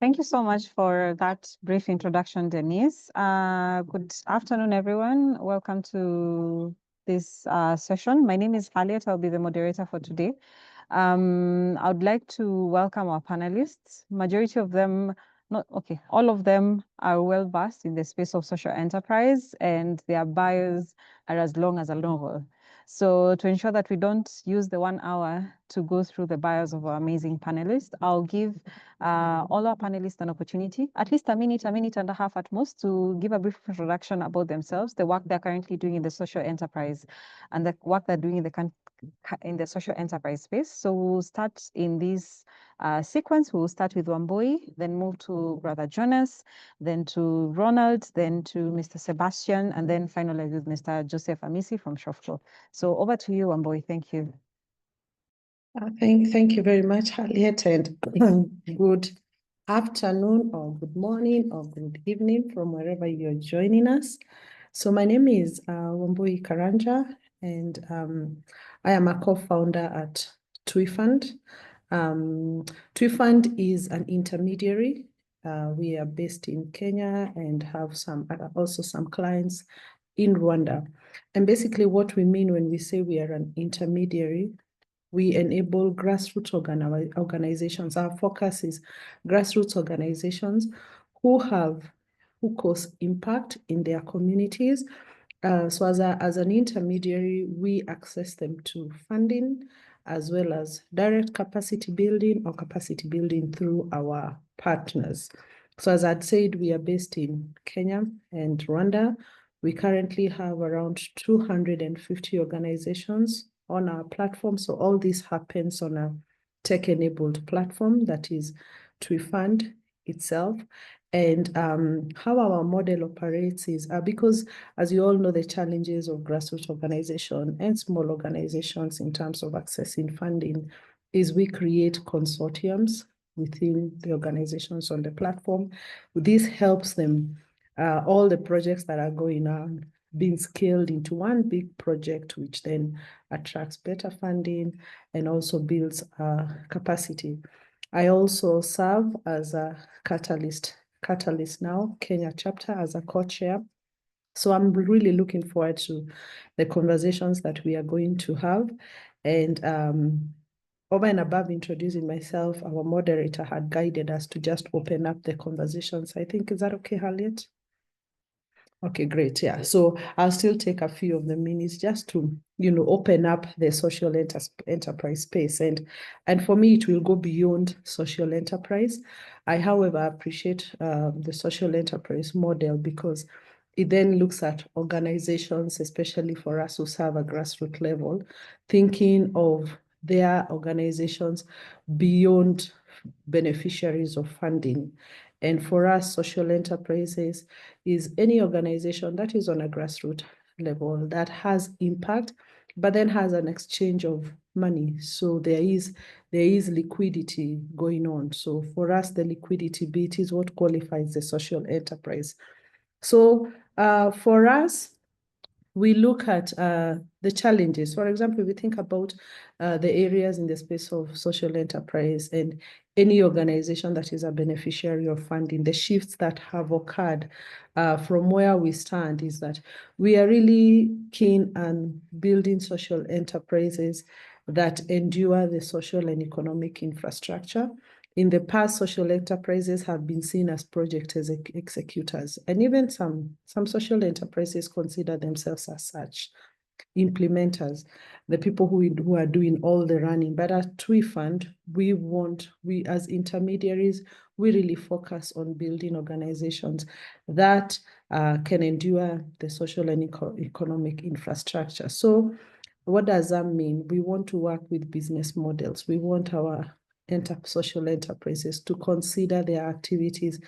Thank you so much for that brief introduction, Denise. Good afternoon, everyone. Welcome to this session. My name is Harriet. I'll be the moderator for today. I would like to welcome our panelists. Majority of them, all of them are well versed in the space of social enterprise, and their bios are as long as a novel. So to ensure that we don't use the 1 hour to go through the bios of our amazing panelists, I'll give all our panelists an opportunity, at least a minute and a half at most, to give a brief introduction about themselves, the work they're currently doing in the social enterprise, and the work they're doing in the social enterprise space. So we'll start in this sequence. We'll start with Wambui, then move to Brother Jonas, then to Ronald, then to Mr. Sebastian, and then finally with Mr. Joseph Amisi from Shoflo. So over to you, Wambui. Thank you. Thank you very much, Harriet, and good afternoon or good morning or good evening from wherever you're joining us. So my name is Wambui Karanja, and I am a co-founder at TWIFund. TWIFund is an intermediary. We are based in Kenya and have also some clients in Rwanda. And basically what we mean when we say we are an intermediary, we enable grassroots organizations. Our focus is grassroots organizations who cause impact in their communities. So as an intermediary, we access them to funding as well as direct capacity building or capacity building through our partners. So as I'd said, we are based in Kenya and Rwanda. We currently have around 250 organizations on our platform. So all this happens on a tech-enabled platform that is TWIFund itself. And how our model operates is because, as you all know, the challenges of grassroots organization and small organizations in terms of accessing funding is we create consortiums within the organizations on the platform. This helps them, all the projects that are going on, being scaled into one big project, which then attracts better funding and also builds capacity. I also serve as a Catalyst Now Kenya chapter as a co-chair. So I'm really looking forward to the conversations that we are going to have. And over and above introducing myself, our moderator had guided us to just open up the conversations. I think, is that okay, Harriet? Okay, great. Yeah. So I'll still take a few of the minutes just to, open up the social enterprise space. And for me, it will go beyond social enterprise. I, however, appreciate the social enterprise model because it then looks at organizations, especially for us who serve a grassroots level, thinking of their organizations beyond beneficiaries of funding. And for us, social enterprises is any organization that is on a grassroots level that has impact, but then has an exchange of money. So there is liquidity going on. So for us, the liquidity bit is what qualifies the social enterprise. So for us, we look at the challenges. For example, we think about the areas in the space of social enterprise and any organization that is a beneficiary of funding. The shifts that have occurred from where we stand is that we are really keen on building social enterprises that endure the social and economic infrastructure. In the past, social enterprises have been seen as project executors, and even some social enterprises consider themselves as such, implementers, the people who are doing all the running. But at TWIFund, we as intermediaries, we really focus on building organizations that can endure the social and economic infrastructure. So what does that mean? We want to work with business models. We want our social enterprises to consider their activities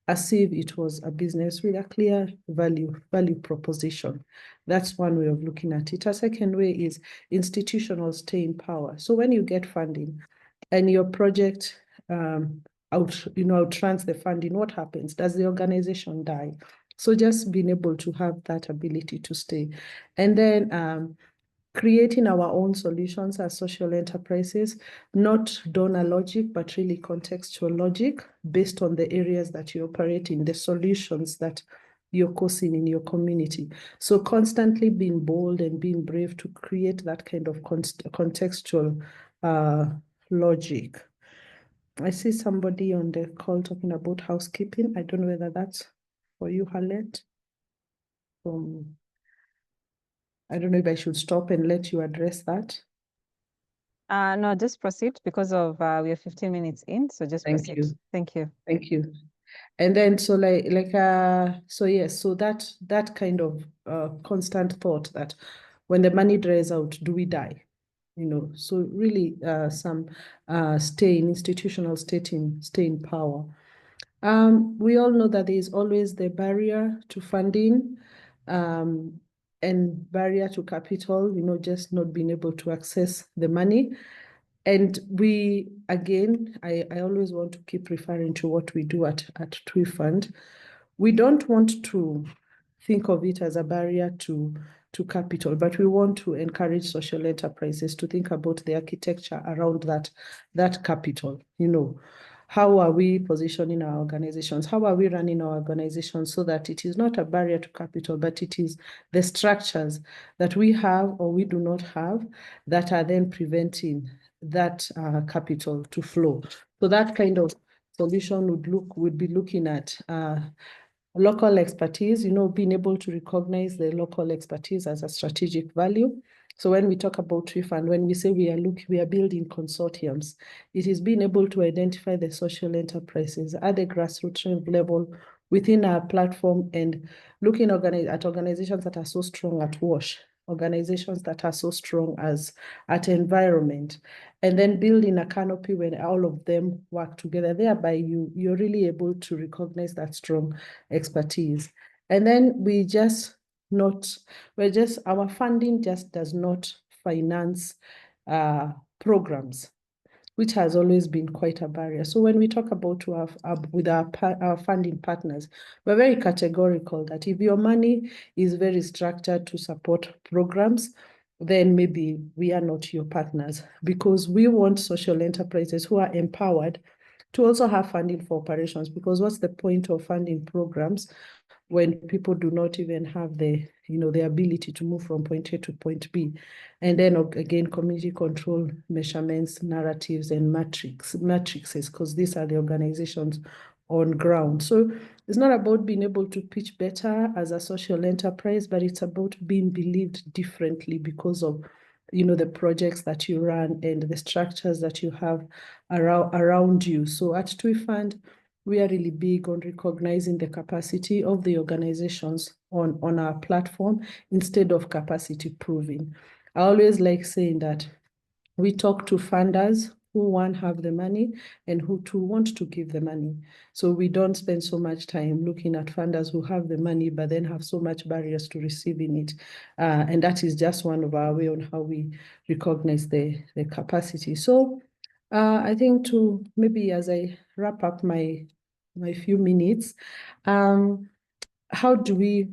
as if it was a business with a clear value proposition. That's one way of looking at it. A second way is institutional staying power. So when you get funding and your project outruns the funding, what happens? Does the organization die? So just being able to have that ability to stay. And then creating our own solutions as social enterprises, not donor logic, but really contextual logic based on the areas that you operate in, the solutions that you're causing in your community. So constantly being bold and being brave to create that kind of contextual logic. I see somebody on the call talking about housekeeping. I don't know whether that's for you, Harlet. I don't know if I should stop and let you address that. No, just proceed because of we are 15 minutes in, so just Thank proceed. you. Thank you. Thank you. And then so so yes, so that kind of constant thought that when the money dries out, do we die? You know, so really some institutional stay in power. We all know that there is always the barrier to funding and barrier to capital, you know, just not being able to access the money. And we, again, I always want to keep referring to what we do at TWI Fund. We don't want to think of it as a barrier to capital, but we want to encourage social enterprises to think about the architecture around that capital, you know. How are we positioning our organizations? How are we running our organizations so that it is not a barrier to capital, but it is the structures that we have or we do not have that are then preventing that capital to flow. So that kind of solution would be looking at local expertise, you know, being able to recognize the local expertise as a strategic value. So when we talk about TWI Fund, when we say we are building consortiums, it is being able to identify the social enterprises at the grassroots level within our platform and looking at organizations that are so strong at WASH, organizations that are so strong at environment, and then building a canopy when all of them work together. Thereby, you're really able to recognize that strong expertise. And then our funding just does not finance programs, which has always been quite a barrier. So when we talk about with our funding partners, we're very categorical that if your money is very structured to support programs, then maybe we are not your partners, because we want social enterprises who are empowered to also have funding for operations, because what's the point of funding programs when people do not even have the ability to move from point A to point B? And then again, community control measurements, narratives, and matrices, because these are the organizations on ground. So it's not about being able to pitch better as a social enterprise, but it's about being believed differently because of the projects that you run and the structures that you have around you. So at TWI Fund, we are really big on recognizing the capacity of the organizations on our platform instead of capacity proving. I always like saying that we talk to funders who, one, have the money and who, two, want to give the money. So we don't spend so much time looking at funders who have the money but then have so much barriers to receiving it. And that is just one of our way on how we recognize the capacity. So I think to maybe as I wrap up my few minutes, how can we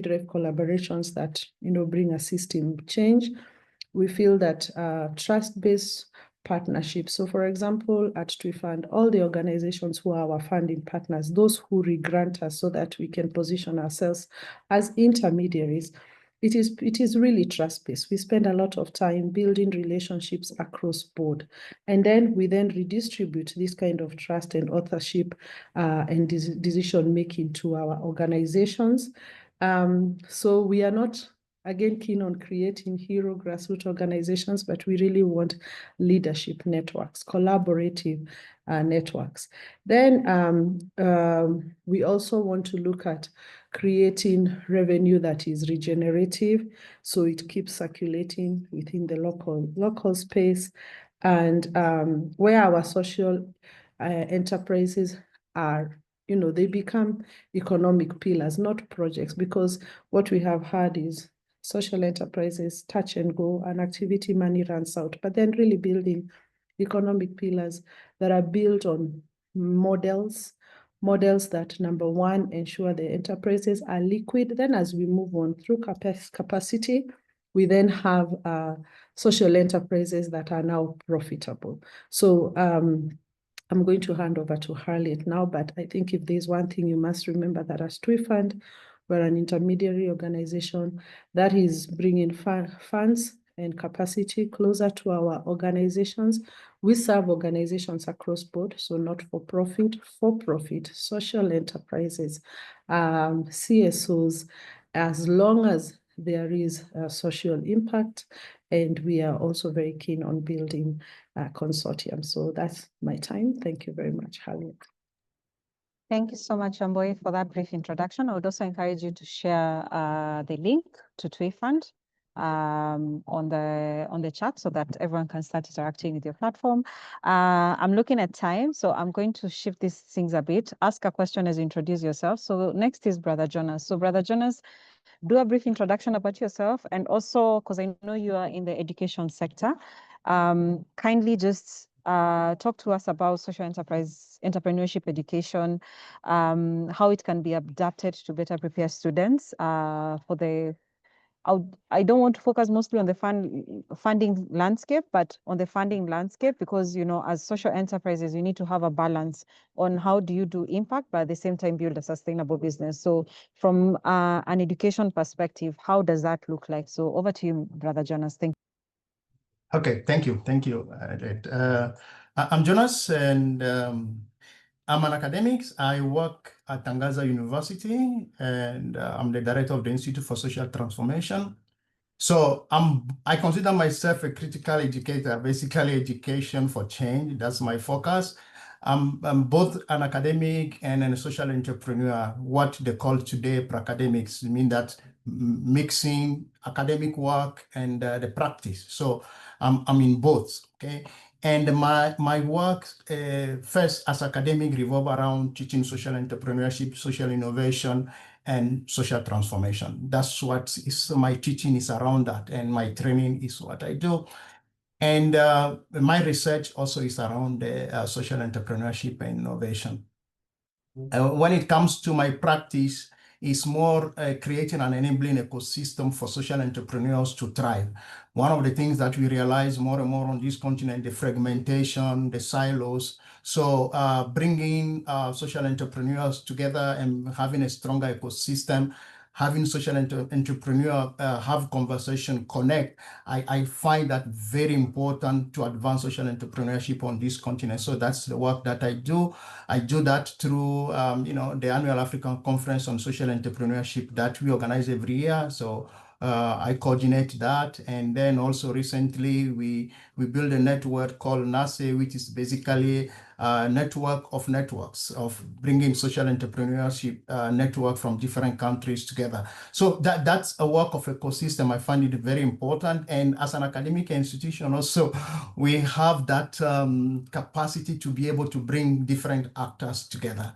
drive collaborations that bring a system change? We feel that trust-based partnerships. So for example, at TWI Fund, all the organizations who are our funding partners, those who re-grant us so that we can position ourselves as intermediaries, it is really trust-based. We spend a lot of time building relationships across board. And then we redistribute this kind of trust and authorship and decision-making to our organizations. So we are not, again, keen on creating hero grassroots organizations, but we really want leadership networks, collaborative networks. Then we also want to look at creating revenue that is regenerative, so it keeps circulating within the local space, and where our social enterprises are, they become economic pillars, not projects, because what we have had is social enterprises touch and go, and activity money runs out, but then really building economic pillars that are built on models that, number one, ensure the enterprises are liquid. Then as we move on through capacity, We then have social enterprises that are now profitable. So I'm going to hand over to Harriet now, but I think if there's one thing you must remember, that as TWI Fund, we're an intermediary organization that is bringing funds and capacity closer to our organizations. We serve organizations across board, so not for profit, social enterprises, CSOs, as long as there is a social impact, and we are also very keen on building a consortium. So that's my time. Thank you very much, Harriet. Thank you so much, Amboy, for that brief introduction. I would also encourage you to share the link to TWI Fund on the chat so that everyone can start interacting with your platform. I'm looking at time, so I'm going to shift these things a bit. Ask a question as you introduce yourself. So next is Brother Jonas. So Brother Jonas, do a brief introduction about yourself, and also, because I know you are in the education sector, kindly just talk to us about social entrepreneurship education, how it can be adapted to better prepare students for the I don't want to focus mostly on the funding landscape, but on the funding landscape, because, you know, as social enterprises, you need to have a balance on how do you do impact, but at the same time build a sustainable business. So from an education perspective, how does that look like? So over to you, Brother Jonas. Thank you. Okay, thank you. I'm Jonas, and I'm an academic. I work at Tangaza University, and I'm the director of the Institute for Social Transformation. So I consider myself a critical educator, basically education for change. That's my focus. I'm both an academic and a social entrepreneur, what they call today pra-academics, mean that mixing academic work and the practice. So I'm in both, okay? And my work, first as academic, revolve around teaching social entrepreneurship, social innovation, and social transformation. That's what my teaching is around that, and my training is what I do. And my research also is around social entrepreneurship and innovation. When it comes to my practice, it's more creating and enabling ecosystem for social entrepreneurs to thrive. One of the things that we realize more and more on this continent, the fragmentation, the silos. So bringing social entrepreneurs together and having a stronger ecosystem, having social entrepreneur have conversation, connect. I find that very important to advance social entrepreneurship on this continent. So that's the work that I do. I do that through the annual African Conference on Social Entrepreneurship that we organize every year. So I coordinate that. And then also recently we built a network called NASE, which is basically a network of networks of bringing social entrepreneurship network from different countries together. So that's a work of ecosystem. I find it very important. And as an academic institution also, we have that capacity to be able to bring different actors together.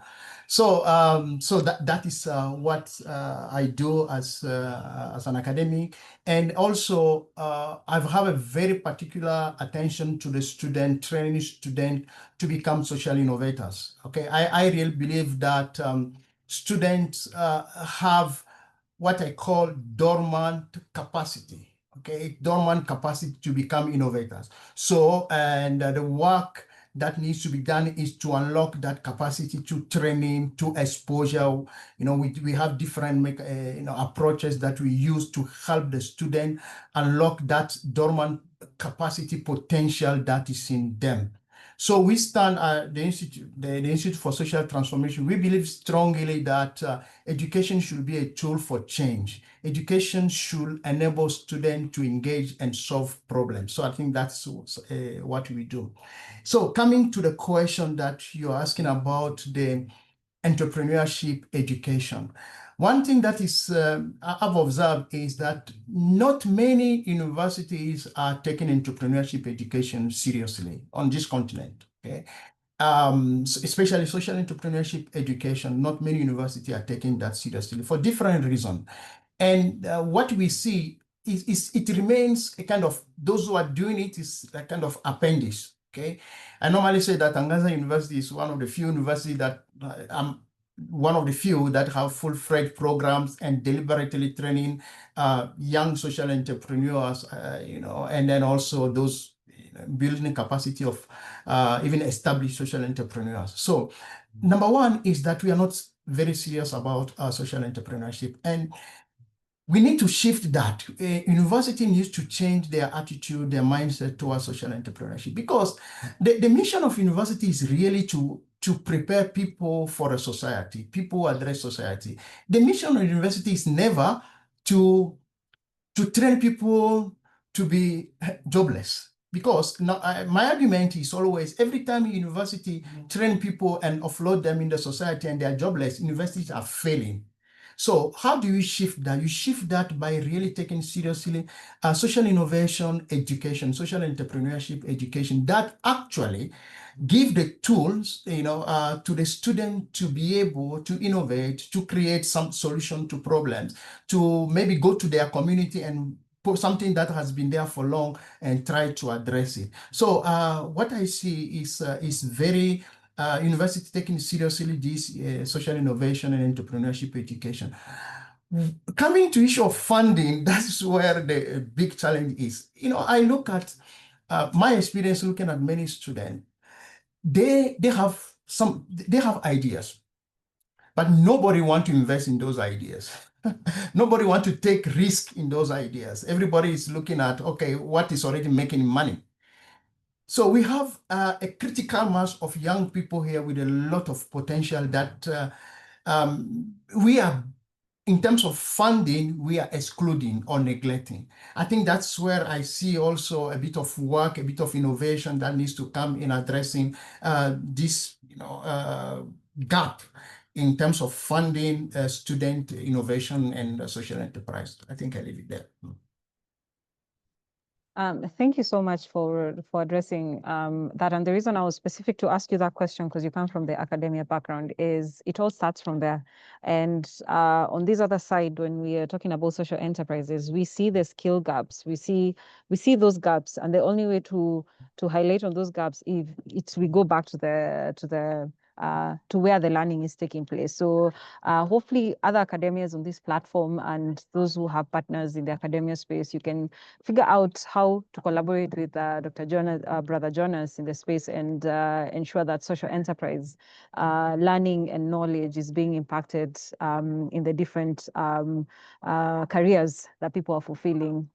So that is what I do as an academic. And also I have a very particular attention to the student, training student to become social innovators. Okay, I really believe that students have what I call dormant capacity. Okay, dormant capacity to become innovators. So, and the work that needs to be done is to unlock that capacity to training, to exposure. You know, we have different approaches that we use to help the student unlock that dormant capacity potential that is in them. So we stand at the Institute for Social Transformation. We believe strongly that education should be a tool for change. Education should enable students to engage and solve problems. So I think that's what we do. So coming to the question that you're asking about the entrepreneurship education. One thing that is I've observed is that not many universities are taking entrepreneurship education seriously on this continent. Okay, especially social entrepreneurship education. Not many universities are taking that seriously for different reasons. And what we see is it remains a kind of, those who are doing it is a kind of appendix. Okay, I normally say that Tangaza University is one of the few universities that one of the few that have full-fledged programs and deliberately training young social entrepreneurs, and then also those building capacity of even established social entrepreneurs. So number one is that we are not very serious about social entrepreneurship, and we need to shift that. University needs to change their attitude, their mindset towards social entrepreneurship, because the mission of university is really to prepare people for a society, people who address society. The mission of university is never to train people to be jobless. Because now, my argument is always, every time university train people and offload them in the society and they are jobless, universities are failing. So how do you shift that? You shift that by really taking seriously social innovation education, social entrepreneurship education that actually give the tools, to the student to be able to innovate, to create some solution to problems, to maybe go to their community and put something that has been there for long and try to address it. So what I see is very university taking seriously this social innovation and entrepreneurship education. Coming to issue of funding, that's where the big challenge is. I look at my experience looking at many students. They have ideas, but nobody wants to invest in those ideas. Nobody wants to take risk in those ideas. Everybody is looking at, okay, what is already making money. So we have a critical mass of young people here with a lot of potential that we are, in terms of funding, we are excluding or neglecting. I think that's where I see also a bit of work, a bit of innovation that needs to come in addressing this gap in terms of funding student innovation and social enterprise. I think I leave it there. Thank you so much for addressing that. And the reason I was specific to ask you that question, because you come from the academia background, is it all starts from there. And on this other side, when we are talking about social enterprises, we see the skill gaps. We see those gaps, and the only way to highlight on those gaps if we go back to where the learning is taking place. So hopefully other academias on this platform and those who have partners in the academia space, you can figure out how to collaborate with Dr. Jonas, Brother Jonas in the space, and ensure that social enterprise learning and knowledge is being impacted in the different careers that people are fulfilling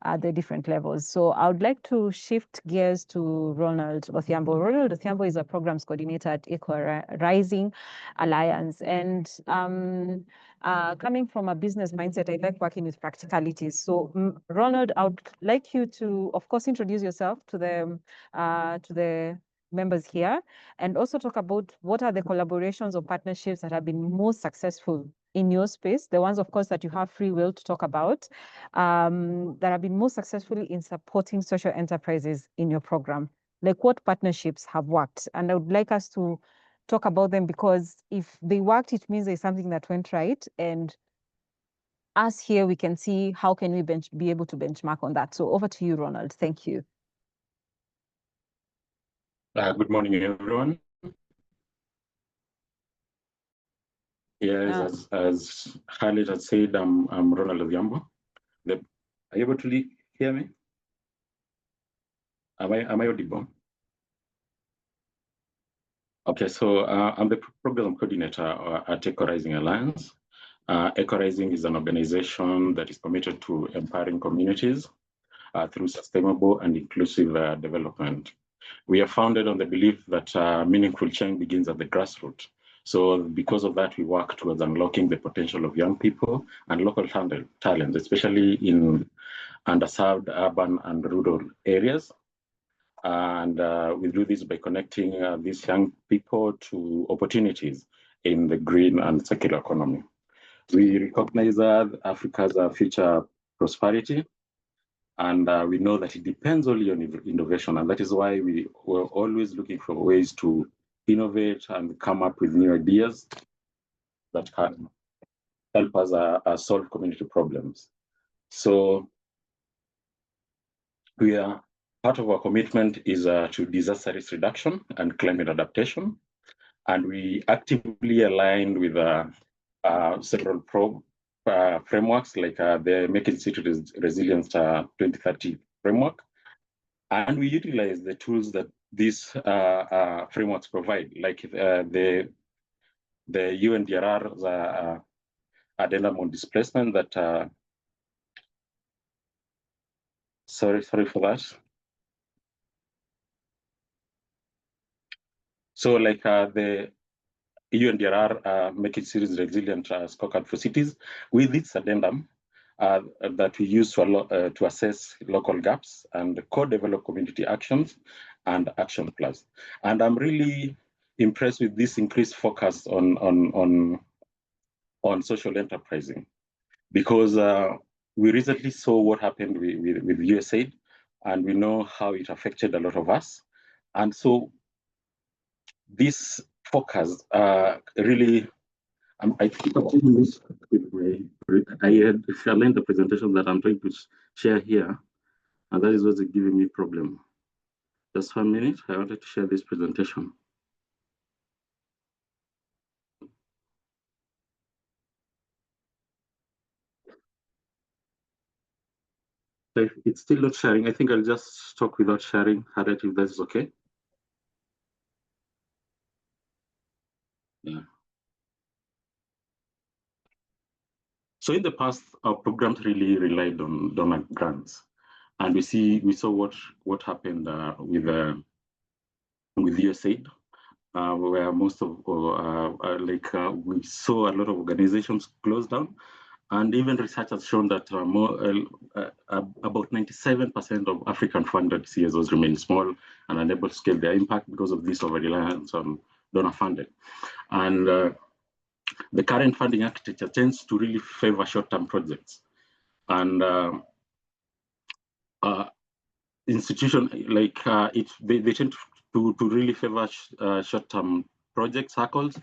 at the different levels. So I would like to shift gears to Ronald Othiambo. Ronald Othiambo is a programs coordinator at Eco Rising Alliance. And coming from a business mindset, I like working with practicalities. So Ronald, I would like you to, of course, introduce yourself to the members here, and also talk about what are the collaborations or partnerships that have been most successful in your space, the ones, of course, that you have free will to talk about, that have been most successfully in supporting social enterprises in your program. Like, what partnerships have worked? And I would like us to talk about them, because if they worked, it means there's something that went right. And us here, we can see how can we be able to benchmark on that. So over to you, Ronald. Thank you. Good morning, everyone. Yes, as Khalid had said, I'm Ronald Othiambo. Are you able to hear me? Am I audible? Okay, so I'm the program coordinator at Eco Rising Alliance. Eco Rising is an organization that is committed to empowering communities through sustainable and inclusive development. We are founded on the belief that meaningful change begins at the grassroots. So because of that, we work towards unlocking the potential of young people and local talent, especially in underserved urban and rural areas. And we do this by connecting these young people to opportunities in the green and circular economy. We recognize Africa's future prosperity, and we know that it depends only on innovation. And that is why we're always looking for ways to innovate and come up with new ideas that can help us solve community problems. So part of our commitment is to disaster risk reduction and climate adaptation. And we actively aligned with several frameworks like the Making Cities Resilient 2030 framework. And we utilize the tools that these frameworks provide, like the UNDRR addendum on displacement that, sorry for that. So like the UNDRR Making Cities Resilient scorecard for cities, with its addendum that we use to assess local gaps and co-develop community actions and action plans. And I'm really impressed with this increased focus on social enterprising, because we recently saw what happened with USAID, and we know how it affected a lot of us. And so this focus really, I think I had aligned the presentation that I'm trying to share here, and that is what's giving me problem. Just 1 minute, I wanted to share this presentation. So if it's still not sharing, I think I'll just talk without sharing, Harriet, if that's okay. Yeah. So in the past, our programs really relied on donor grants, and we saw what happened with USAID, where most of we saw a lot of organizations close down, and even research has shown that about 97% of African-funded CSOs remain small and unable to scale their impact because of this over-reliance on donor funding. And the current funding architecture tends to really favor short-term projects. And institutions like they tend to really favor short-term project cycles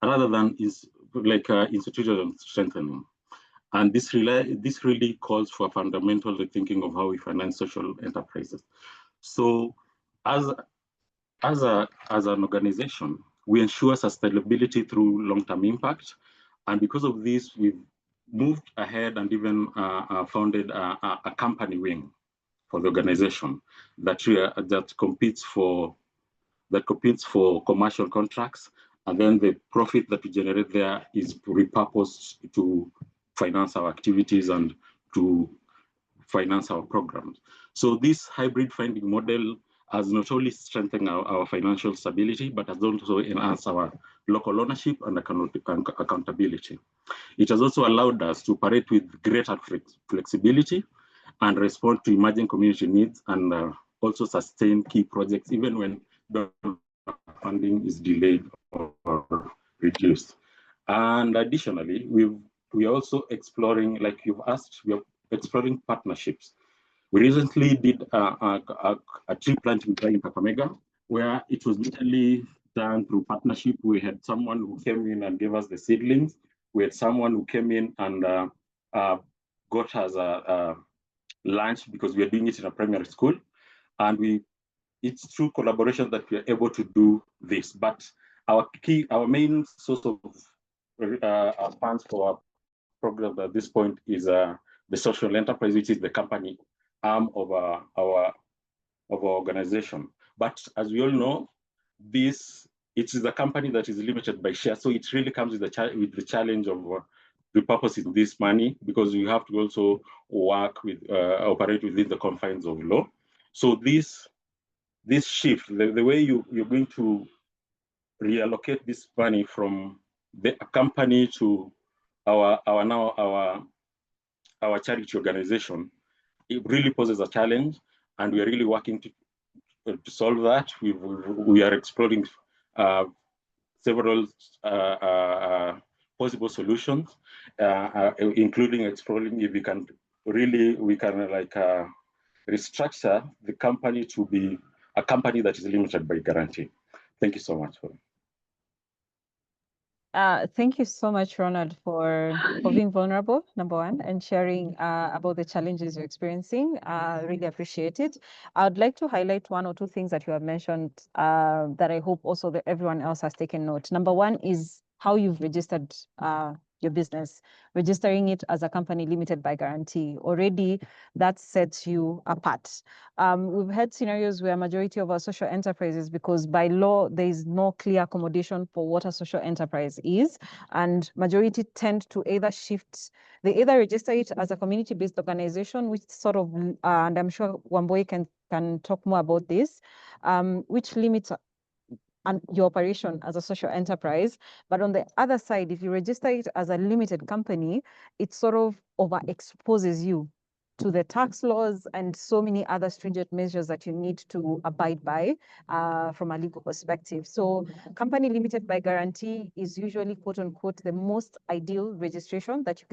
rather than institutional strengthening. And this really calls for fundamental rethinking of how we finance social enterprises. So as an organization, we ensure sustainability through long-term impact. And because of this, we've moved ahead and even founded a company wing for the organization that competes for commercial contracts, and then the profit that we generate there is repurposed to finance our activities and to finance our programs. So this hybrid funding model has not only strengthened our financial stability, but has also enhanced our local ownership and accountability. It has also allowed us to operate with greater flexibility and respond to emerging community needs, and also sustain key projects even when the funding is delayed or reduced. And additionally, we are also exploring, like you've asked, we are exploring partnerships. We recently did a tree planting drive in Kakamega, where it was literally done through partnership. We had someone who came in and gave us the seedlings. We had someone who came in and got us a lunch, because we are doing it in a primary school. And it's through collaboration that we are able to do this. But our main source of funds for our program at this point is the social enterprise, which is the company arm of our organization. But as we all know, it is a company that is limited by shares, so it really comes with the challenge of repurposing this money, because we have to also operate within the confines of law. So this shift, the way you're going to reallocate this money from the company to our charity organization, it really poses a challenge, and we are really working to solve that. We are exploring several possible solutions, including exploring if we can restructure the company to be a company that is limited by guarantee. Thank you so much. Thank you so much, Ronald, for being vulnerable, number one, and sharing about the challenges you're experiencing. Really appreciate it. I'd like to highlight one or two things that you have mentioned that I hope also that everyone else has taken note. Number one is how you've registered your business, registering it as a company limited by guarantee. Already, that sets you apart. We've had scenarios where majority of our social enterprises, because by law, there is no clear accommodation for what a social enterprise is, and majority tend to they either register it as a community-based organization, which sort of, and I'm sure Wamboi can talk more about this, which limits and your operation as a social enterprise. But on the other side, if you register it as a limited company, it sort of overexposes you to the tax laws and so many other stringent measures that you need to abide by from a legal perspective. So company limited by guarantee is usually, quote unquote, the most ideal registration that you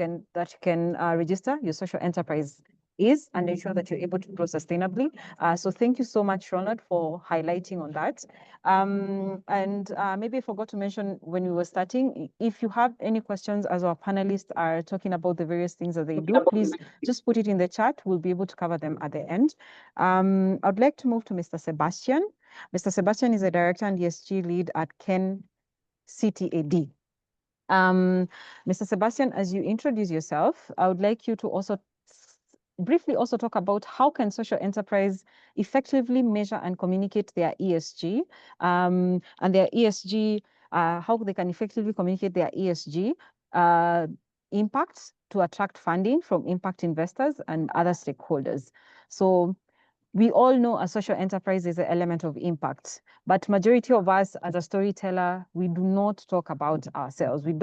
can register your social enterprise is, and ensure that you're able to grow sustainably. So thank you so much, Ronald, for highlighting on that. Maybe I forgot to mention when we were starting, if you have any questions as our panelists are talking about the various things that they do, please just put it in the chat. We'll be able to cover them at the end. I'd like to move to Mr. Sebastian. Mr. Sebastian is a director and ESG lead at Ken CTAD. Mr. Sebastian, as you introduce yourself, I would like you to also briefly also talk about how can social enterprise effectively measure and communicate their ESG and their ESG, how they can effectively communicate their ESG impacts to attract funding from impact investors and other stakeholders. So we all know a social enterprise is an element of impact, but majority of us as a storyteller, we do not talk about ourselves. We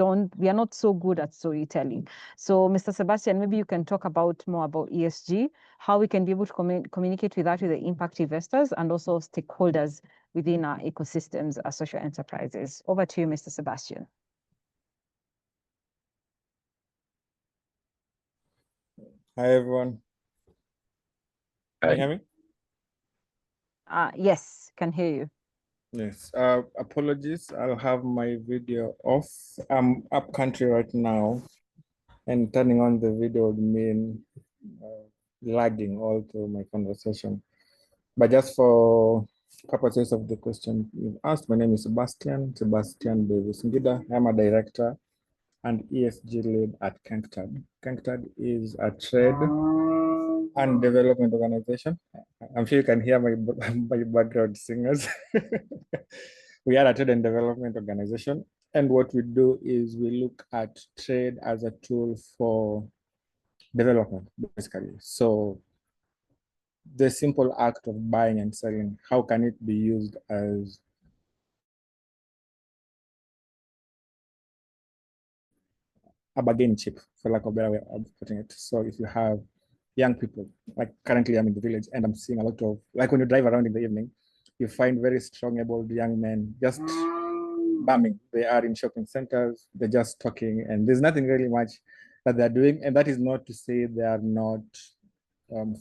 are not so good at storytelling. So Mr. Sebastian, maybe you can talk more about ESG, how we can be able to communicate with that with the impact investors and also stakeholders within our ecosystems as social enterprises. Over to you, Mr. Sebastian. Hi, everyone. Can you hear me? Yes, can hear you. Yes. Apologies. I'll have my video off. I'm up country right now, and turning on the video would mean lagging all through my conversation. But just for purposes of the question you've asked, my name is Sebastian Davis Ngida. I'm a director and ESG lead at KENCTAD. KENCTAD is a trade and development organization. I'm sure you can hear my background singers. We are a trade and development organization. And what we do is we look at trade as a tool for development, basically. So the simple act of buying and selling, how can it be used as a bargain chip, for lack of a better way of putting it? So if you have young people, like currently I'm in the village and I'm seeing a lot of, like when you drive around in the evening, you find very strong, able young men just bumming. They are in shopping centers, they're just talking, and there's nothing really much that they're doing. And that is not to say they are not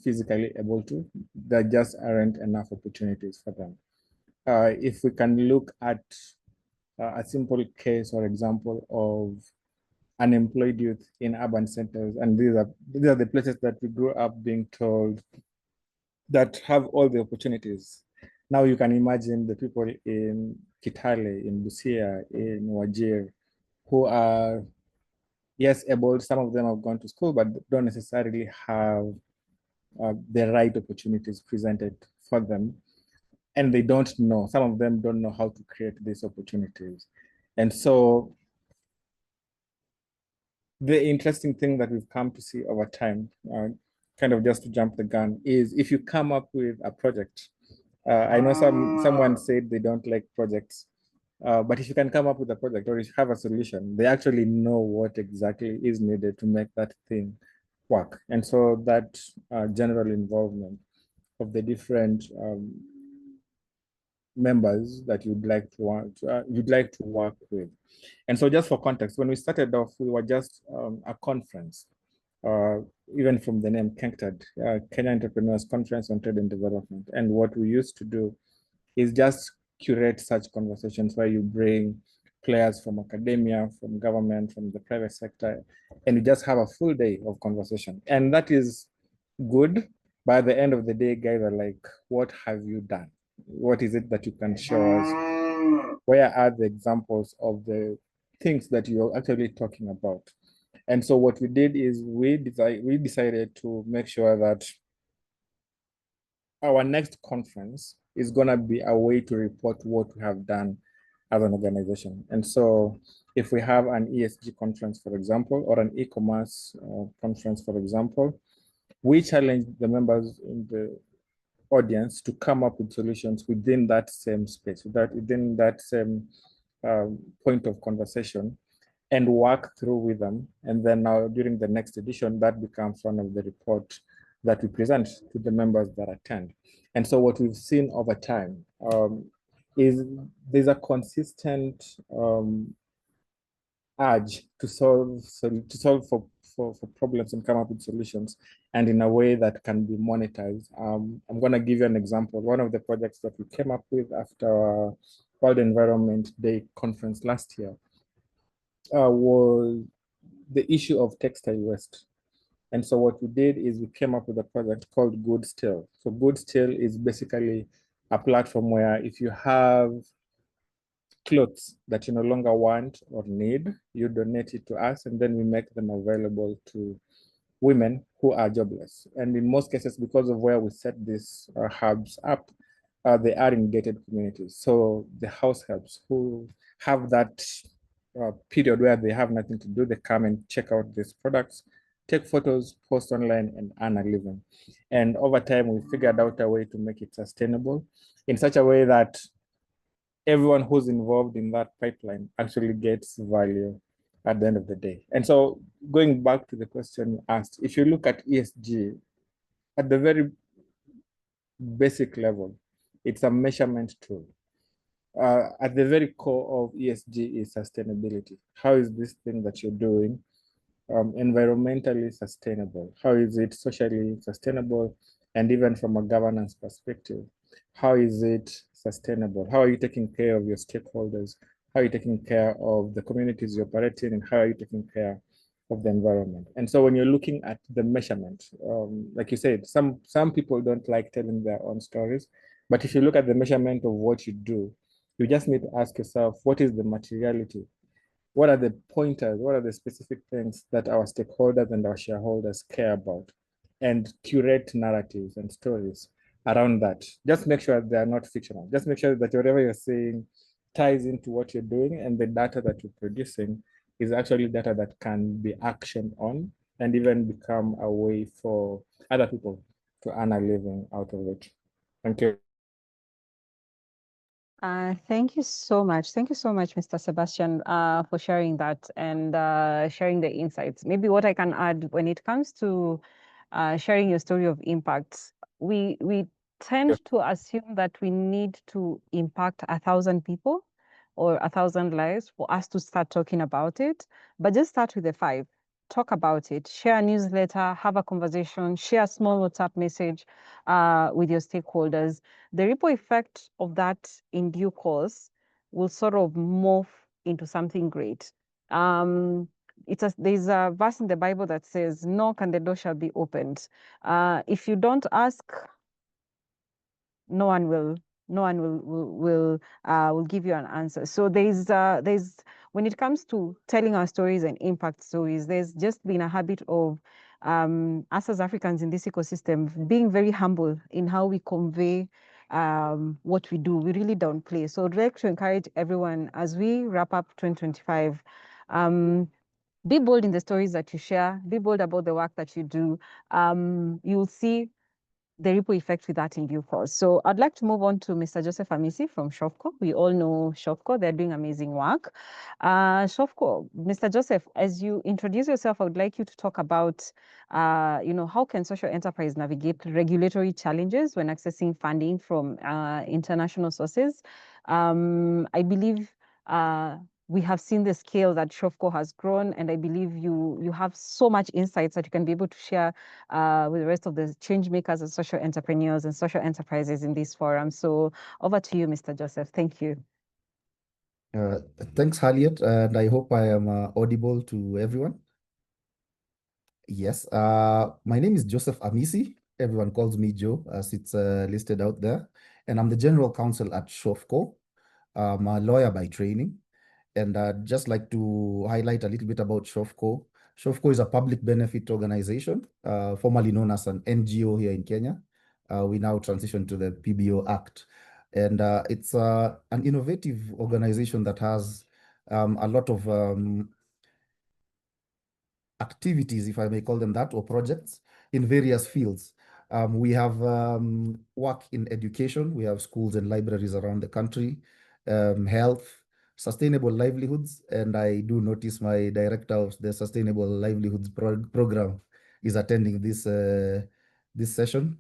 physically able to, there just aren't enough opportunities for them. If we can look at a simple case or example of unemployed youth in urban centers, and these are the places that we grew up being told that have all the opportunities. Now you can imagine the people in Kitale, in Busia, in Wajir, who are, yes, able, some of them have gone to school, but don't necessarily have the right opportunities presented for them. And they don't know, some of them don't know how to create these opportunities. And so the interesting thing that we've come to see over time, kind of just to jump the gun, is if you come up with a project, I know someone said they don't like projects, but if you can come up with a project or if you have a solution, they actually know what exactly is needed to make that thing work. And so that general involvement of the different members that you'd like to work with. And so just for context, when we started off, we were just a conference, even from the name KENCTAD, Kenya Entrepreneurs Conference on Trade and Development. And what we used to do is just curate such conversations where you bring players from academia, from government, from the private sector, and we just have a full day of conversation. And that is good. By the end of the day, guys are like, what have you done? What is it that you can show us? Where are the examples of the things that you're actually talking about? And so what we did is we decided to make sure that our next conference is going to be a way to report what we have done as an organization. And so if we have an ESG conference, for example, or an e-commerce conference, for example, we challenge the members in the audience to come up with solutions within that same space, within that same point of conversation, and work through with them. And then now during the next edition, that becomes one of the reports that we present to the members that attend. And so what we've seen over time is there's a consistent urge to solve for problems and come up with solutions, and in a way that can be monetized. I'm going to give you an example. One of the projects that we came up with after our World Environment Day conference last year was the issue of textile waste. And so what we did is we came up with a project called Good Still. So Good Still is basically a platform where if you have clothes that you no longer want or need, you donate it to us, and then we make them available to women who are jobless. And in most cases, because of where we set these hubs up, they are in gated communities. So the house helps who have that period where they have nothing to do, they come and check out these products, take photos, post online, and earn a living. And over time, we figured out a way to make it sustainable in such a way that everyone who's involved in that pipeline actually gets value at the end of the day. And so going back to the question you asked, if you look at ESG at the very basic level, it's a measurement tool. At the very core of ESG is sustainability. How is this thing that you're doing environmentally sustainable? How is it socially sustainable? And even from a governance perspective, how is it sustainable? How are you taking care of your stakeholders? How are you taking care of the communities you operate in? And how are you taking care of the environment? And so when you're looking at the measurement, like you said, some people don't like telling their own stories. But if you look at the measurement of what you do, you just need to ask yourself, what is the materiality? What are the pointers? What are the specific things that our stakeholders and our shareholders care about? And curate narratives and stories around that. Just make sure they are not fictional. Just make sure that whatever you're saying ties into what you're doing, and the data that you're producing is actually data that can be actioned on and even become a way for other people to earn a living out of it. Thank you. Thank you so much. Thank you so much, Mr. Sebastian, for sharing that and sharing the insights. Maybe what I can add when it comes to sharing your story of impact, we tend to assume that we need to impact 1,000 people or 1,000 lives for us to start talking about it. But just start with the 5. Talk about it, share a newsletter, have a conversation, share a small WhatsApp message with your stakeholders. The ripple effect of that in due course will sort of morph into something great. There's a verse in the Bible that says, knock and the door shall be opened. If you don't ask, no one will give you an answer. So there's when it comes to telling our stories and impact stories, there's just been a habit of us as Africans in this ecosystem being very humble in how we convey what we do. We really don't play. So I'd like to encourage everyone as we wrap up 2025, be bold in the stories that you share, be bold about the work that you do. You'll see the ripple effect with that in due course. So I'd like to move on to Mr. Joseph Amisi from Shofco. We all know Shofco, they're doing amazing work. Shofco, Mr. Joseph, as you introduce yourself, I would like you to talk about, how can social enterprise navigate regulatory challenges when accessing funding from international sources? I believe we have seen the scale that Shofco has grown, and I believe you have so much insights that you can be able to share with the rest of the change makers and social entrepreneurs and social enterprises in this forum. So over to you, Mr. Joseph. Thank you. Thanks, Harriet, and I hope I am audible to everyone. Yes, my name is Joseph Amisi. Everyone calls me Joe, as it's listed out there. And I'm the General Counsel at SHOFCO. I'm a lawyer by training. And I'd just like to highlight a little bit about SHOFCO. SHOFCO is a public benefit organization, formerly known as an NGO here in Kenya. We now transition to the PBO Act. And it's an innovative organization that has a lot of activities, if I may call them that, or projects in various fields. We have work in education. We have schools and libraries around the country, health, sustainable livelihoods. And I do notice my director of the Sustainable Livelihoods Program is attending this session.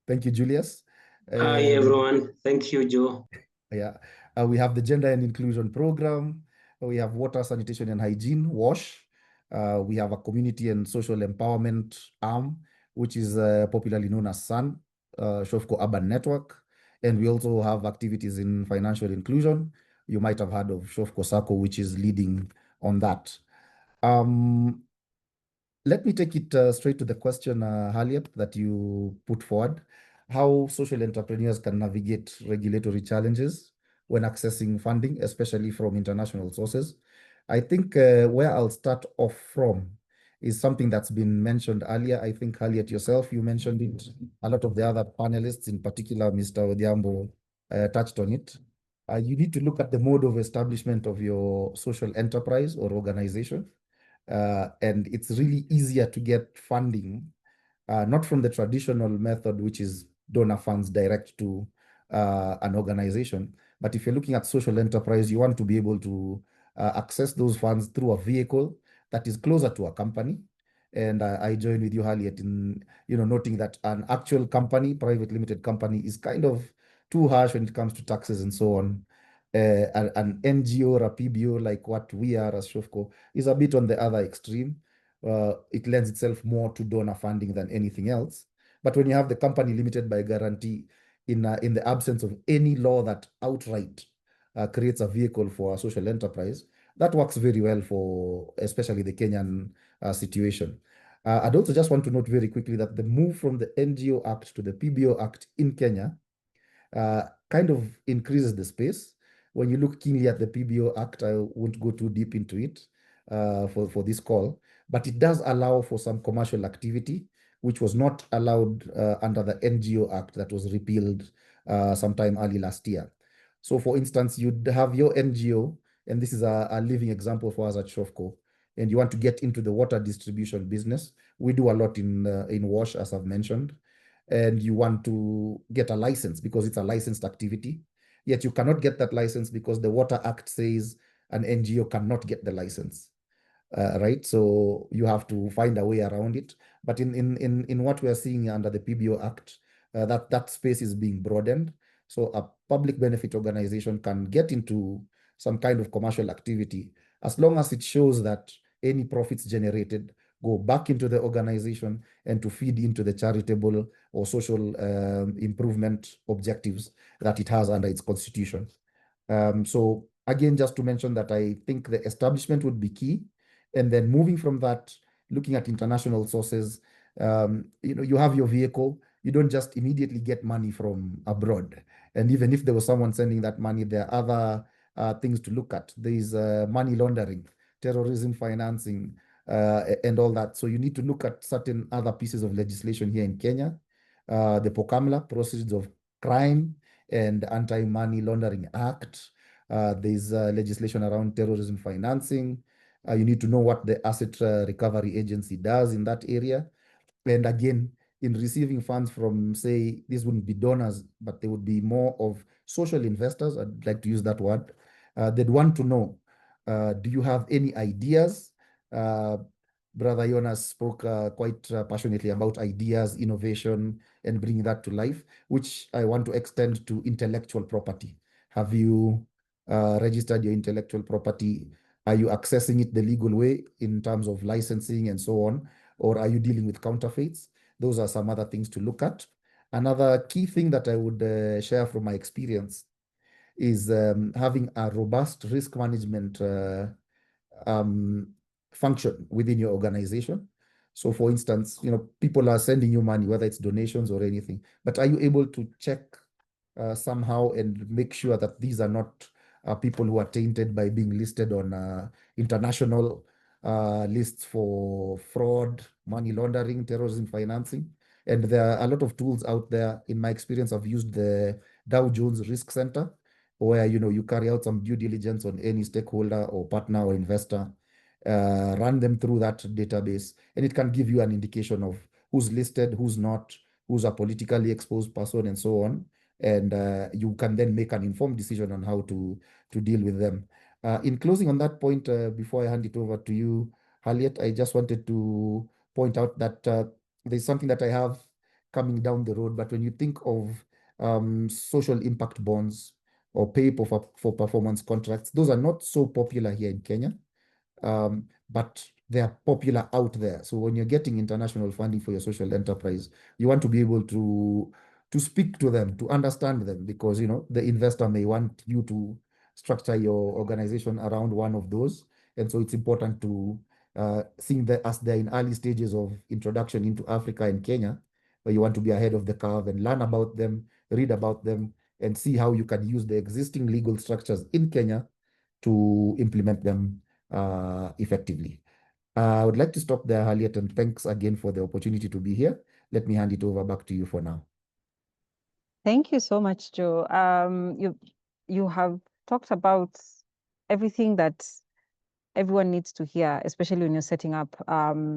Thank you, Julius. Hi, everyone. Thank you, Joe. Yeah, we have the Gender and Inclusion Program. We have Water, Sanitation and Hygiene, WASH. We have a Community and Social Empowerment arm, which is popularly known as SUN, SHOFCO Urban Network. And we also have activities in financial inclusion. You might have heard of SHOFCO SACCO, which is leading on that. Let me take it straight to the question, Harriet, that you put forward. How social entrepreneurs can navigate regulatory challenges when accessing funding, especially from international sources. I think where I'll start off from is something that's been mentioned earlier. I think, Harriet, yourself, you mentioned it. A lot of the other panelists, in particular, Mr. Odhiambo, touched on it. You need to look at the mode of establishment of your social enterprise or organization. And it's really easier to get funding, not from the traditional method, which is donor funds direct to an organization. But if you're looking at social enterprise, you want to be able to access those funds through a vehicle that is closer to a company. And I join with you, Harriet, in noting that an actual company, private limited company, is kind of too harsh when it comes to taxes and so on. An NGO or a PBO like what we are as SHOFCO is a bit on the other extreme. It lends itself more to donor funding than anything else. But when you have the company limited by guarantee, in the absence of any law that outright creates a vehicle for a social enterprise, that works very well for especially the Kenyan situation. I'd also just want to note very quickly that the move from the NGO Act to the PBO Act in Kenya kind of increases the space. When you look keenly at the PBO Act, I won't go too deep into it for this call, but it does allow for some commercial activity, which was not allowed under the NGO Act that was repealed sometime early last year. So for instance, you'd have your NGO, and this is a living example for us at SHOFCO, and you want to get into the water distribution business. We do a lot in WASH, as I've mentioned, and you want to get a license because it's a licensed activity. Yet you cannot get that license because the Water Act says an NGO cannot get the license, right? So you have to find a way around it. But in what we are seeing under the PBO Act, that space is being broadened. So a public benefit organization can get into some kind of commercial activity as long as it shows that any profits generated go back into the organization and to feed into the charitable or social improvement objectives that it has under its constitution. So again, just to mention that I think the establishment would be key. And then moving from that, looking at international sources, you have your vehicle. You don't just immediately get money from abroad. And even if there was someone sending that money, there are other things to look at. There is money laundering, terrorism financing, and all that. So you need to look at certain other pieces of legislation here in Kenya, the POCAMLA, Proceeds of Crime and Anti-Money Laundering Act. There's legislation around terrorism financing. You need to know what the Asset Recovery Agency does in that area. And again, in receiving funds from, say, these wouldn't be donors, but they would be more of social investors. I'd like to use that word. They'd want to know, do you have any ideas? Brother Jonas spoke quite passionately about ideas, innovation, and bringing that to life, which I want to extend to intellectual property. Have you registered your intellectual property? Are you accessing it the legal way in terms of licensing and so on? Or are you dealing with counterfeits? Those are some other things to look at. Another key thing that I would share from my experience is having a robust risk management function within your organization. So for instance, people are sending you money, whether it's donations or anything, but are you able to check somehow and make sure that these are not people who are tainted by being listed on international lists for fraud, money laundering, terrorism financing? And there are a lot of tools out there. In my experience, I've used the Dow Jones Risk Center, where you carry out some due diligence on any stakeholder or partner or investor, run them through that database, and it can give you an indication of who's listed, who's not, who's a politically exposed person, and so on. And you can then make an informed decision on how to deal with them. In closing on that point, before I hand it over to you, Harriet, I just wanted to point out that there's something that I have coming down the road. But when you think of social impact bonds or pay for performance contracts, those are not so popular here in Kenya, but they are popular out there. So when you're getting international funding for your social enterprise, you want to be able to speak to them, to understand them, because the investor may want you to structure your organization around one of those. And so it's important to think that as they're in early stages of introduction into Africa and Kenya, where you want to be ahead of the curve and learn about them, read about them, and see how you can use the existing legal structures in Kenya to implement them effectively. I would like to stop there, Harriet, and thanks again for the opportunity to be here. Let me hand it over back to you for now. Thank you so much, Joe. You have talked about everything that everyone needs to hear, especially when you're setting up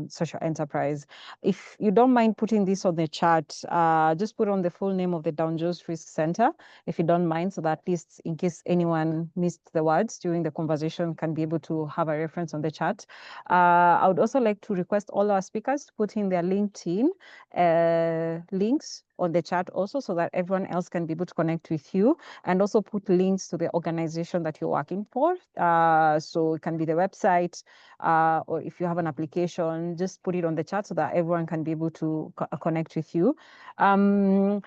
social enterprise. If you don't mind putting this on the chat, just put on the full name of the Dow Jones Risk Center, if you don't mind, so that at least in case anyone missed the words during the conversation, can be able to have a reference on the chat. I would also like to request all our speakers to put in their LinkedIn links on the chat also, so that everyone else can be able to connect with you, and also put links to the organization that you're working for. So it can be the website, or if you have an application, just put it on the chat so that everyone can be able to connect with you. I'll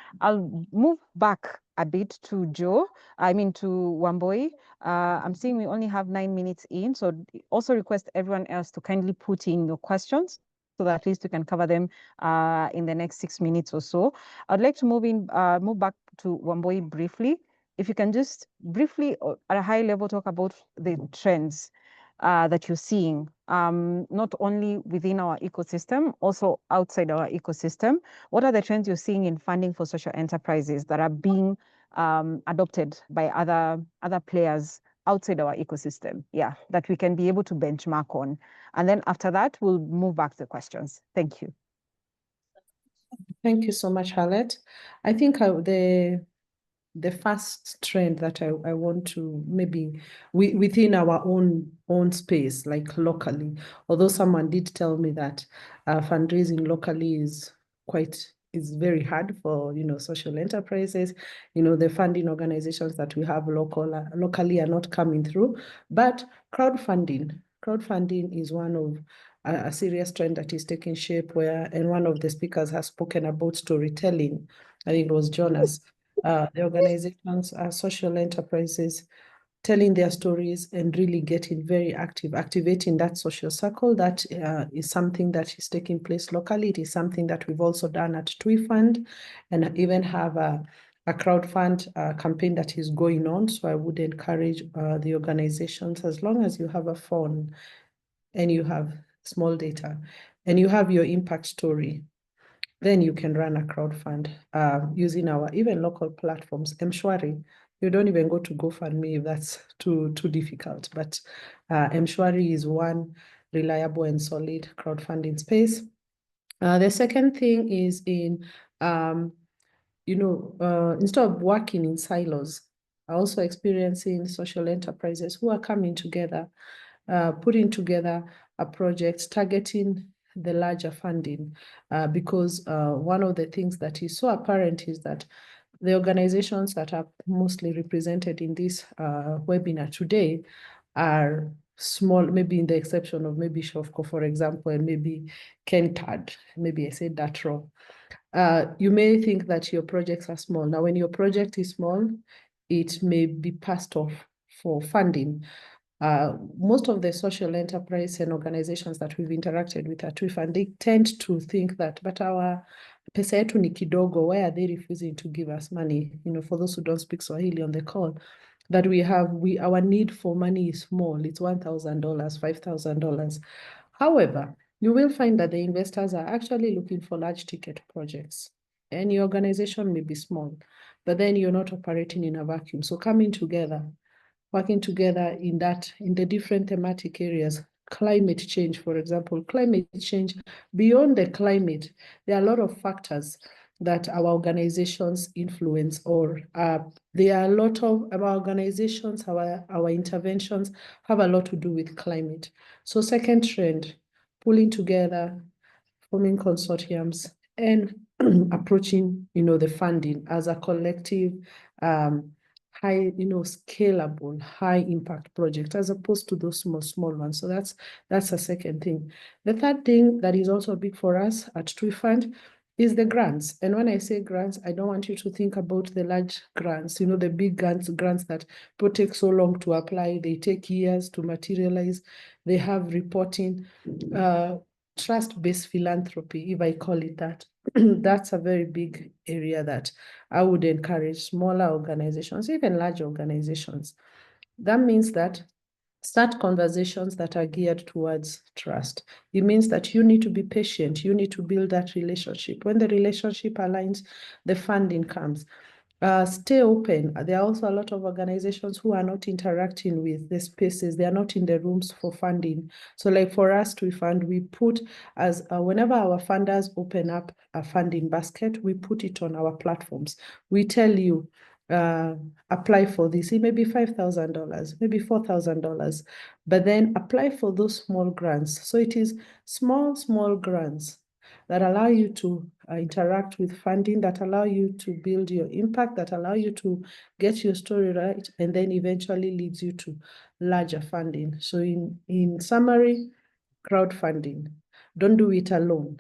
move back a bit to to Wambui. I'm seeing we only have 9 minutes in, so also request everyone else to kindly put in your questions, so that at least we can cover them in the next 6 minutes or so. I'd like to move back to Wambui briefly. If you can just briefly, at a high level, talk about the trends that you're seeing, not only within our ecosystem, also outside our ecosystem. What are the trends you're seeing in funding for social enterprises that are being adopted by other players outside our ecosystem? Yeah, that we can be able to benchmark on. And then after that, we'll move back to the questions. Thank you. Thank you so much, Harriet. I think the first trend that I want to maybe within our own space, like locally, although someone did tell me that fundraising locally is very hard for social enterprises. The funding organizations that we have locally are not coming through, but crowdfunding is one of a serious trend that is taking shape, and one of the speakers has spoken about storytelling. I think it was Jonas. The organizations are social enterprises telling their stories and really getting very active, activating that social circle. That is something that is taking place locally. It is something that we've also done at TWI Fund, and even have a crowdfund campaign that is going on. So I would encourage the organizations, as long as you have a phone and you have small data and you have your impact story, then you can run a crowdfund using our even local platforms. Mshwari, you don't even go to GoFundMe if that's too difficult, but Mshwari is one reliable and solid crowdfunding space. The second thing is instead of working in silos, also experiencing social enterprises who are coming together, putting together a project targeting the larger funding, because one of the things that is so apparent is that the organizations that are mostly represented in this webinar today are small, maybe in the exception of maybe Shofco, for example, and maybe Kentad. Maybe I said that wrong. You may think that your projects are small. Now, when your project is small, it may be passed off for funding. Most of the social enterprise and organizations that we've interacted with at TWIFAND, they tend to think that, but our pesa yetu ni kidogo, why are they refusing to give us money? You know, for those who don't speak Swahili on the call, that our need for money is small. It's $1,000, $5,000. However, you will find that the investors are actually looking for large ticket projects. Any organization may be small, but then you're not operating in a vacuum. So coming together, working together in the different thematic areas, climate change, for example, climate change, beyond the climate, there are a lot of factors that our organizations influence, or there are a lot of our organizations, our interventions have a lot to do with climate. So second trend, pulling together, forming consortiums, and approaching, the funding as a collective, high, scalable, high impact project, as opposed to those small ones. So that's a second thing. The third thing that is also big for us at TWIFAND is the grants. And when I say grants, I don't want you to think about the large grants, the big grants that people take so long to apply. They take years to materialize. They have reporting, trust-based philanthropy, if I call it that. That's a very big area that I would encourage smaller organizations, even large organizations. That means that start conversations that are geared towards trust. It means that you need to be patient. You need to build that relationship. When the relationship aligns, the funding comes. Stay open. There are also a lot of organizations who are not interacting with the spaces. They are not in the rooms for funding. So like for us, TWIFAND, we put as whenever our funders open up a funding basket, we put it on our platforms. We tell you, apply for this. It may be $5,000, maybe $4,000, but then apply for those small grants. So it is small grants that allow you to interact with funding, that allow you to build your impact, that allow you to get your story right, and then eventually leads you to larger funding. So in summary, crowdfunding, don't do it alone.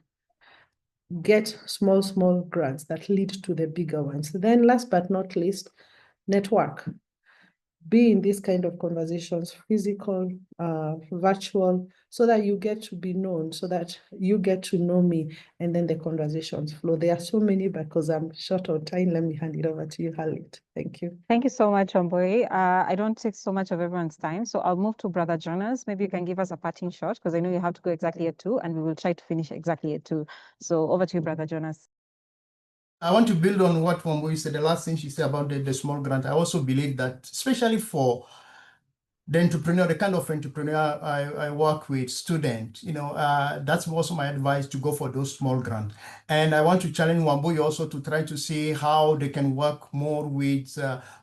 Get small grants that lead to the bigger ones. Then last but not least, network. Be in this kind of conversations, physical, virtual, so that you get to be known, so that you get to know me, and then the conversations flow. There are so many, because I'm short on time. Let me hand it over to you, Harriet. Thank you. Thank you so much, Omboi. I don't take so much of everyone's time, so I'll move to Brother Jonas. Maybe you can give us a parting shot, because I know you have to go exactly at 2, and we will try to finish exactly at 2. So over to you, Brother Jonas. I want to build on what Wambui said, the last thing she said about the small grant. I also believe that, especially for the entrepreneur, the kind of entrepreneur I work with, student, that's also my advice, to go for those small grants. And I want to challenge Wambui also to try to see how they can work more with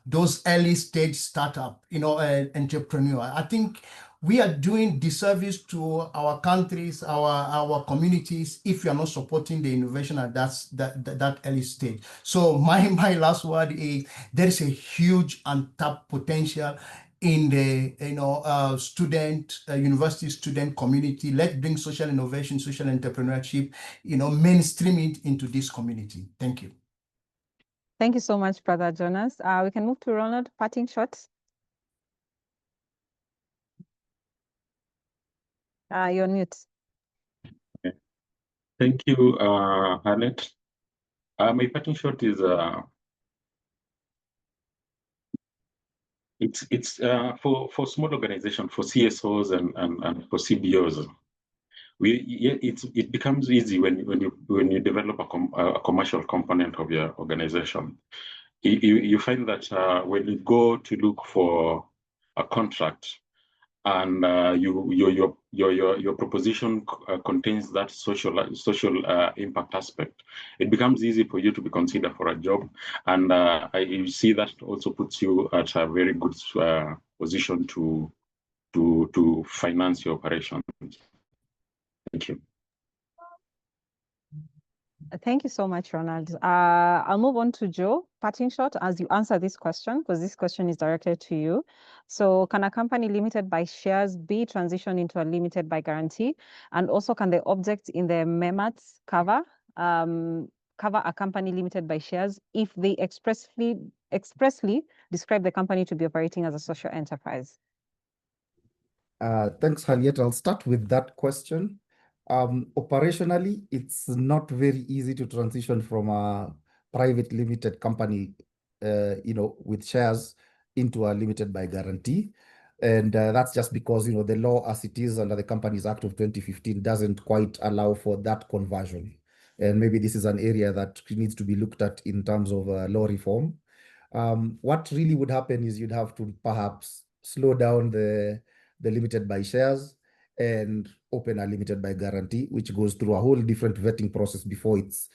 those early stage startup, entrepreneur. I think we are doing disservice to our countries, our communities, if we are not supporting the innovation at that early stage. So my last word is, there is a huge untapped potential in the university student community. Let's bring social innovation, social entrepreneurship, mainstream it into this community. Thank you. Thank you so much, Brother Jonas. We can move to Ronald, parting shots. You're on mute. Okay. Thank you, Harriet. My parting shot is it's for small organizations, for CSOs and for CBOs. It becomes easy when you develop a commercial component of your organization. You find that when you go to look for a contract, and your proposition contains that social impact aspect, it becomes easy for you to be considered for a job, and you see that also puts you at a very good position to finance your operations. Thank you. Thank you so much, Ronald. I'll move on to Joe, parting shot, as you answer this question, because this question is directed to you. So can a company limited by shares be transitioned into a limited by guarantee? And also, can the objects in the MEMATs cover cover a company limited by shares if they expressly describe the company to be operating as a social enterprise? Thanks, Harriet. I'll start with that question. Operationally, it's not very easy to transition from a private limited company, with shares into a limited by guarantee. And that's just because, the law as it is under the Companies Act of 2015 doesn't quite allow for that conversion. And maybe this is an area that needs to be looked at in terms of law reform. What really would happen is you'd have to perhaps slow down the limited by shares and open a limited by guarantee, which goes through a whole different vetting process before it's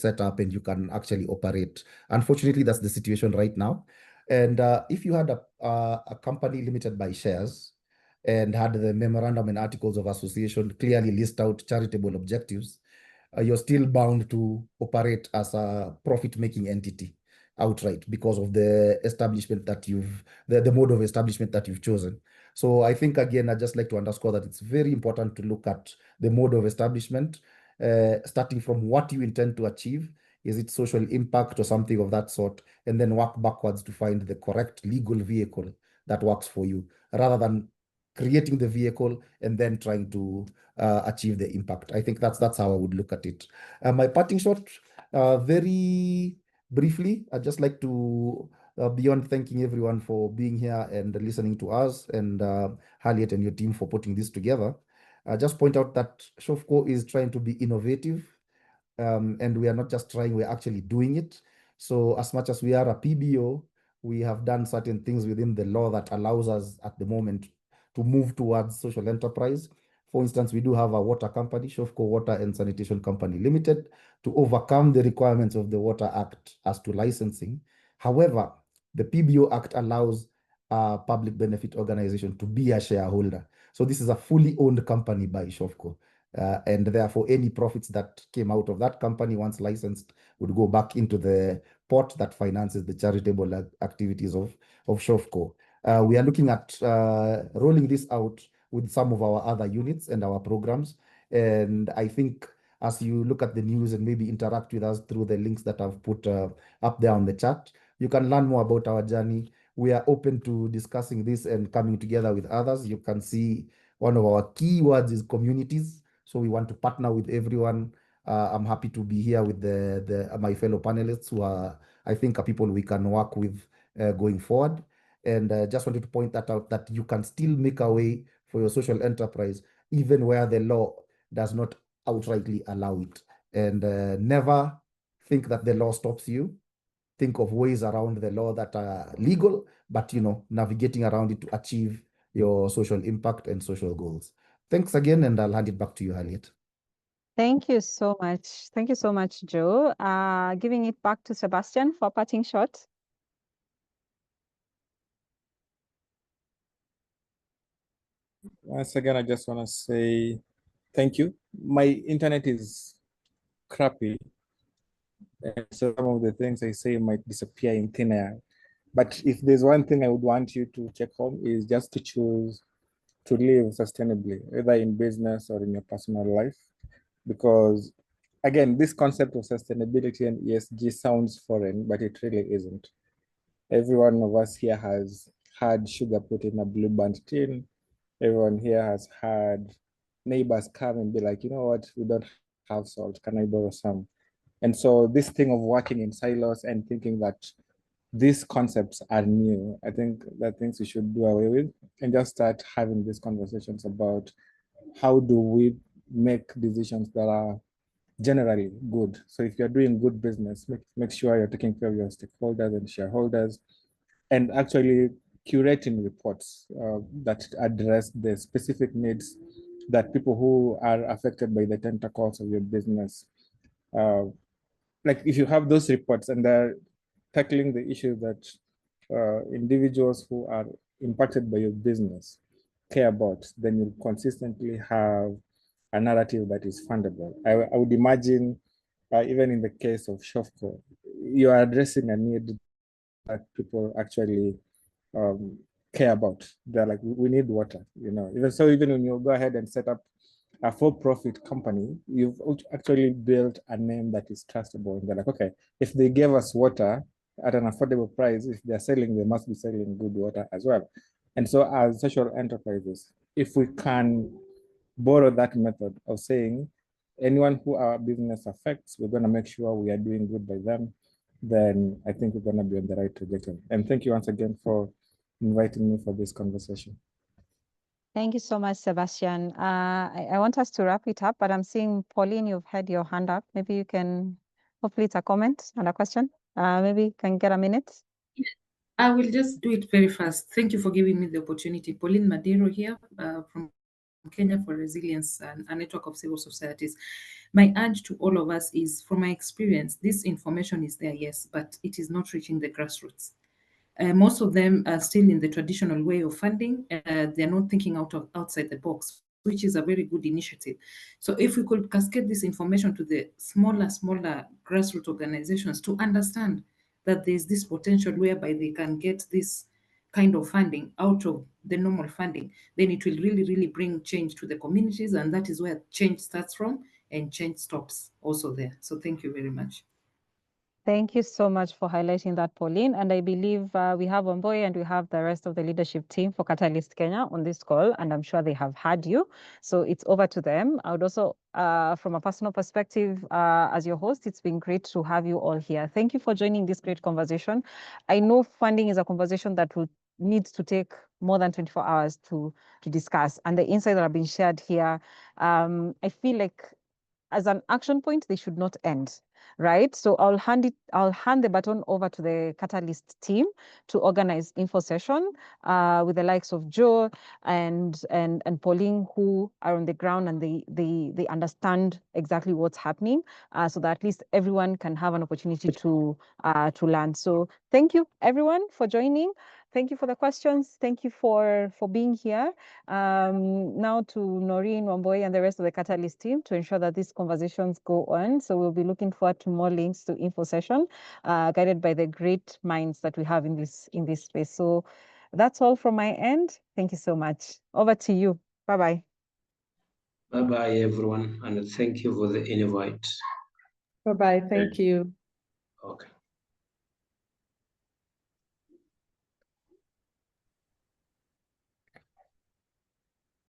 set up and you can actually operate. Unfortunately, that's the situation right now. And if you had a company limited by shares and had the memorandum and articles of association clearly list out charitable objectives, you're still bound to operate as a profit-making entity outright because of the establishment that the mode of establishment that you've chosen. So I think, again, I'd just like to underscore that it's very important to look at the mode of establishment, starting from what you intend to achieve. Is it social impact or something of that sort? And then work backwards to find the correct legal vehicle that works for you, rather than creating the vehicle and then trying to achieve the impact. I think that's how I would look at it. My parting shot, very briefly, I'd just like to, beyond thanking everyone for being here and listening to us, and Harriet and your team for putting this together, just point out that SHOFCO is trying to be innovative, and we are not just trying, we're actually doing it. So as much as we are a PBO, we have done certain things within the law that allows us at the moment to move towards social enterprise. For instance, we do have a water company, SHOFCO Water and Sanitation Company Limited, to overcome the requirements of the Water Act as to licensing. However, the PBO Act allows a public benefit organization to be a shareholder. So this is a fully owned company by SHOFCO. And therefore, any profits that came out of that company, once licensed, would go back into the pot that finances the charitable activities of SHOFCO. We are looking at rolling this out with some of our other units and our programs. And I think as you look at the news and maybe interact with us through the links that I've put up there on the chat, you can learn more about our journey. We are open to discussing this and coming together with others. You can see one of our key words is communities. So we want to partner with everyone. I'm happy to be here with my fellow panelists who I think are people we can work with going forward. And just wanted to point that out, that you can still make a way for your social enterprise, even where the law does not outrightly allow it. And never think that the law stops you. Think of ways around the law that are legal, but navigating around it to achieve your social impact and social goals. Thanks again, and I'll hand it back to you, Harriet. Thank you so much. Thank you so much, Joe. Giving it back to Sebastian for parting shot. Once again, I just want to say thank you. My internet is crappy, and so some of the things I say might disappear in thin air. But if there's one thing I would want you to check home, is just to choose to live sustainably, either in business or in your personal life. Because again, this concept of sustainability and ESG sounds foreign, but it really isn't. Every one of us here has had sugar put in a blue band tin. Everyone here has had neighbors come and be like, you know what, we don't have salt, can I borrow some? And so this thing of working in silos and thinking that these concepts are new, I think that things we should do away with and just start having these conversations about how do we make decisions that are generally good. So if you're doing good business, make sure you're taking care of your stakeholders and shareholders, and actually curating reports that address the specific needs that people who are affected by the tentacles of your business, like if you have those reports and they're tackling the issue that individuals who are impacted by your business care about, then you'll consistently have a narrative that is fundable. I would imagine, even in the case of SHOFCO, you are addressing a need that people actually care about. They're like, we need water, Even so, even when you go ahead and set up a for-profit company, you've actually built a name that is trustable. And they're like, okay, if they gave us water at an affordable price, if they're selling, they must be selling good water as well. And so as social enterprises, if we can borrow that method of saying, anyone who our business affects, we're going to make sure we are doing good by them, then I think we're going to be on the right trajectory. And thank you once again for inviting me for this conversation. Thank you so much, Sebastian. I want us to wrap it up, but I'm seeing, Pauline, you've had your hand up. Maybe you can, hopefully it's a comment and a question. Maybe you can get a minute. I will just do it very fast. Thank you for giving me the opportunity. Pauline Madero here from Kenya for Resilience and a network of civil societies. My urge to all of us is, from my experience, this information is there, yes, but it is not reaching the grassroots. Most of them are still in the traditional way of funding. They're not thinking outside the box, which is a very good initiative. So if we could cascade this information to the smaller grassroots organizations to understand that there's this potential whereby they can get this kind of funding out of the normal funding, then it will really, really bring change to the communities. And that is where change starts from, and change stops also there. So thank you very much. Thank you so much for highlighting that, Pauline. And I believe we have Wambui and we have the rest of the leadership team for Catalyst Kenya on this call, and I'm sure they have heard you. So it's over to them. I would also, from a personal perspective, as your host, it's been great to have you all here. Thank you for joining this great conversation. I know funding is a conversation that will need to take more than 24 hours to discuss. And the insights that have been shared here, I feel like as an action point, they should not end. Right, so I'll hand the baton over to the Catalyst team to organize info session with the likes of Joe and Pauline, who are on the ground and they understand exactly what's happening, so that at least everyone can have an opportunity to learn. So thank you everyone for joining. Thank you for the questions. Thank you for being here. Now to Noreen, Wambui, and the rest of the Catalyst team to ensure that these conversations go on. So we'll be looking forward to more links to info session, guided by the great minds that we have in this space. So that's all from my end. Thank you so much. Over to you. Bye-bye. Bye-bye, everyone, and thank you for the invite. Bye-bye. Thank you. Okay.